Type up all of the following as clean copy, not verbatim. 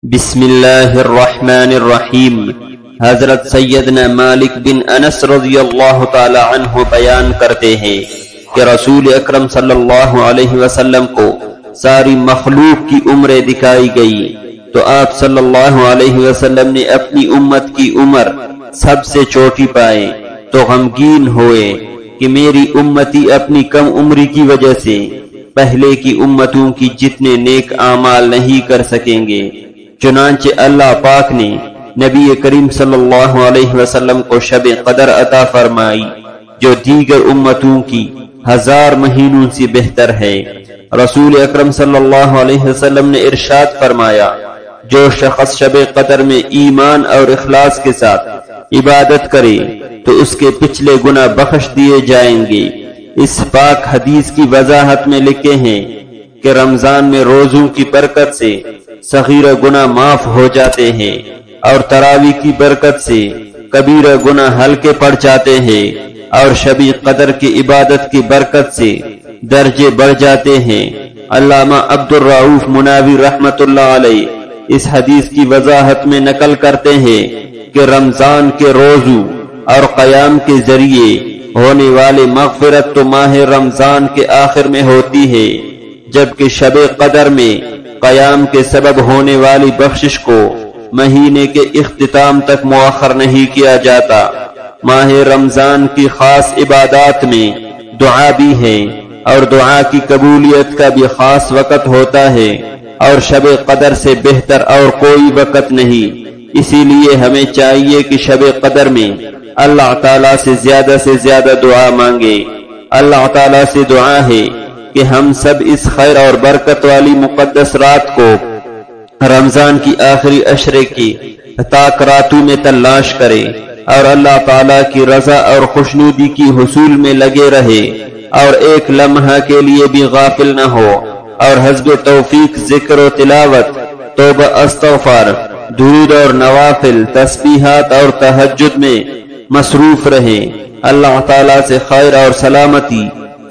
بسم اللہ الرحمن الرحیم۔ حضرت سیدنا مالک بن انس رضی اللہ تعالی عنہ بیان کرتے ہیں کہ رسول اکرم صلی اللہ علیہ وسلم کو ساری مخلوق کی عمریں دکھائی گئی تو آپ صلی اللہ علیہ وسلم نے اپنی امت کی عمر سب سے چھوٹی پائے تو غمگین ہوئے کہ میری امتی اپنی کم عمری کی وجہ سے پہلے کی امتوں کی جتنے نیک اعمال نہیں کر سکیں گے۔ چنانچہ اللہ پاک نے نبی کریم صلی اللہ علیہ وسلم کو شب قدر عطا فرمائی جو دیگر امتوں کی 1000 مہینوں سے بہتر ہے۔ رسول اکرم صلی اللہ علیہ وسلم نے ارشاد فرمایا، جو شخص شب قدر میں ایمان اور اخلاص کے ساتھ عبادت کرے تو اس کے پچھلے گناہ بخش دیے جائیں گے۔ اس پاک حدیث کی وضاحت میں لکھے ہیں کہ رمضان میں روزوں کی برکت سے صغیرہ گناہ معاف ہو جاتے ہیں اور تراویح کی برکت سے کبیرہ گناہ ہلکے پڑ جاتے ہیں اور شب قدر کی عبادت کی برکت سے درجے بڑھ جاتے ہیں۔ علامہ عبد الرؤف مناوی رحمت اللہ علیہ اس حدیث کی وضاحت میں نقل کرتے ہیں کہ رمضان کے روزوں اور قیام کے ذریعے ہونے والی مغفرت تو ماہ رمضان کے آخر میں ہوتی ہے، جبکہ شب قدر میں قیام کے سبب ہونے والی بخشش کو مہینے کے اختتام تک مؤخر نہیں کیا جاتا۔ ماہ رمضان کی خاص عبادات میں دعا بھی ہے اور دعا کی قبولیت کا بھی خاص وقت ہوتا ہے اور شب قدر سے بہتر اور کوئی وقت نہیں۔ اسی لیے ہمیں چاہیے کہ شب قدر میں اللہ تعالیٰ سے زیادہ دعا مانگے۔ اللہ تعالیٰ سے دعا ہے کہ ہم سب اس خیر اور برکت والی مقدس رات کو رمضان کی آخری عشرے کی تاک راتوں میں تلاش کرے اور اللہ تعالیٰ کی رضا اور خوشنودی کی حصول میں لگے رہے اور ایک لمحہ کے لیے بھی غافل نہ ہو اور حسب توفیق ذکر و تلاوت، توبہ استغفار، درود اور نوافل، تسبیحات اور تہجد میں مصروف رہے۔ اللہ تعالیٰ سے خیر اور سلامتی،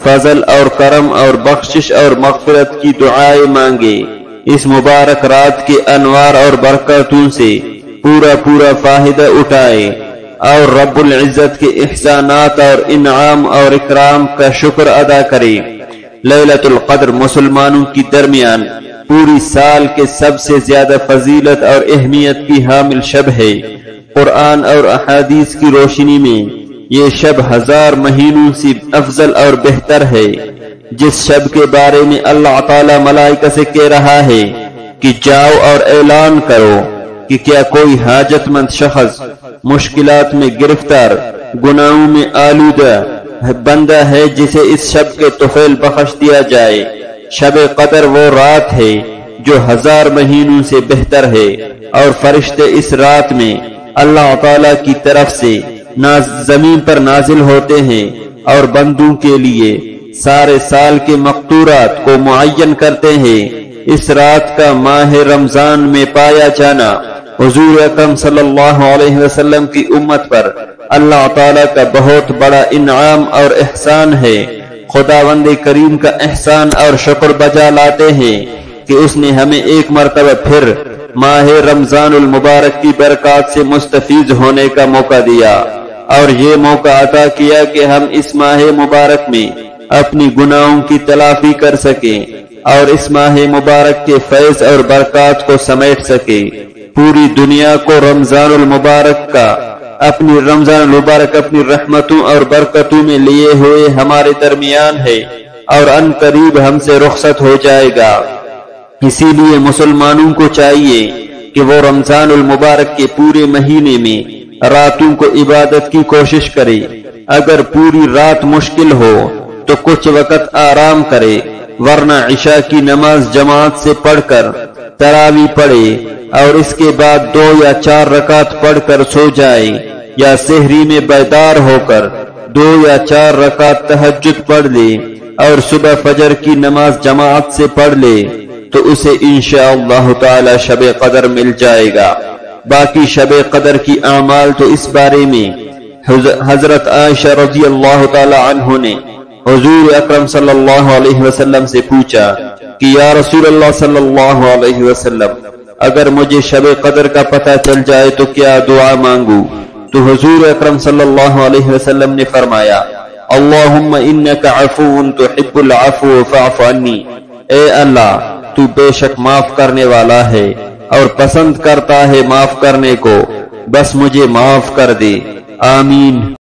فضل اور کرم اور بخشش اور مغفرت کی دعائیں مانگے۔ اس مبارک رات کے انوار اور برکاتوں سے پورا فائدہ اٹھائے اور رب العزت کے احسانات اور انعام اور اکرام کا شکر ادا کرے۔ لیلۃ القدر مسلمانوں کی درمیان پوری سال کے سب سے زیادہ فضیلت اور اہمیت کی حامل شب ہے۔ قرآن اور احادیث کی روشنی میں یہ شب 1000 مہینوں سے افضل اور بہتر ہے۔ جس شب کے بارے میں اللہ تعالی ملائکہ سے کہہ رہا ہے کہ جاؤ اور اعلان کرو کہ کیا کوئی حاجت مند شخص مشکلات میں گرفتار، گناہوں میں آلودہ بندہ ہے جسے اس شب کے طفیل بخش دیا جائے۔ شب قدر وہ رات ہے جو 1000 مہینوں سے بہتر ہے اور فرشتے اس رات میں اللہ تعالی کی طرف سے زمین پر نازل ہوتے ہیں اور بندوں کے لیے سارے سال کے مقدورات کو معین کرتے ہیں۔ اس رات کا ماہ رمضان میں پایا جانا حضور اکرم صلی اللہ علیہ وسلم کی امت پر اللہ تعالی کا بہت بڑا انعام اور احسان ہے۔ خداوند کریم کا احسان اور شکر بجا لاتے ہیں کہ اس نے ہمیں ایک مرتبہ پھر ماہ رمضان المبارک کی برکات سے مستفیض ہونے کا موقع دیا اور یہ موقع عطا کیا کہ ہم اس ماہ مبارک میں اپنی گناہوں کی تلافی کر سکیں اور اس ماہ مبارک کے فیض اور برکات کو سمیٹ سکیں۔ پوری دنیا کو رمضان المبارک اپنی رحمتوں اور برکتوں میں لیے ہوئے ہمارے درمیان ہے اور ان قریب ہم سے رخصت ہو جائے گا۔ اسی لیے مسلمانوں کو چاہیے کہ وہ رمضان المبارک کے پورے مہینے میں راتوں کو عبادت کی کوشش کرے۔ اگر پوری رات مشکل ہو تو کچھ وقت آرام کرے، ورنہ عشاء کی نماز جماعت سے پڑھ کر تراویح پڑھے اور اس کے بعد 2 یا 4 رکعت پڑھ کر سو جائے، یا سحری میں بیدار ہو کر 2 یا 4 رکعت تہجد پڑھ لے اور صبح فجر کی نماز جماعت سے پڑھ لے تو اسے انشاءاللہ تعالی شب قدر مل جائے گا۔ باقی شب قدر کی اعمال تو اس بارے میں حضرت عائشہ رضی اللہ تعالی عنہ نے حضور اکرم صلی اللہ علیہ وسلم سے پوچھا کہ یا رسول اللہ صلی اللہ علیہ وسلم، اگر مجھے شب قدر کا پتہ چل جائے تو کیا دعا مانگوں؟ تو حضور اکرم صلی اللہ علیہ وسلم نے فرمایا اللہم انک عفو تحب العفو فاعف عنی، اے اللہ تو بے شک معاف کرنے والا ہے اور پسند کرتا ہے معاف کرنے کو، بس مجھے معاف کر دے، آمین۔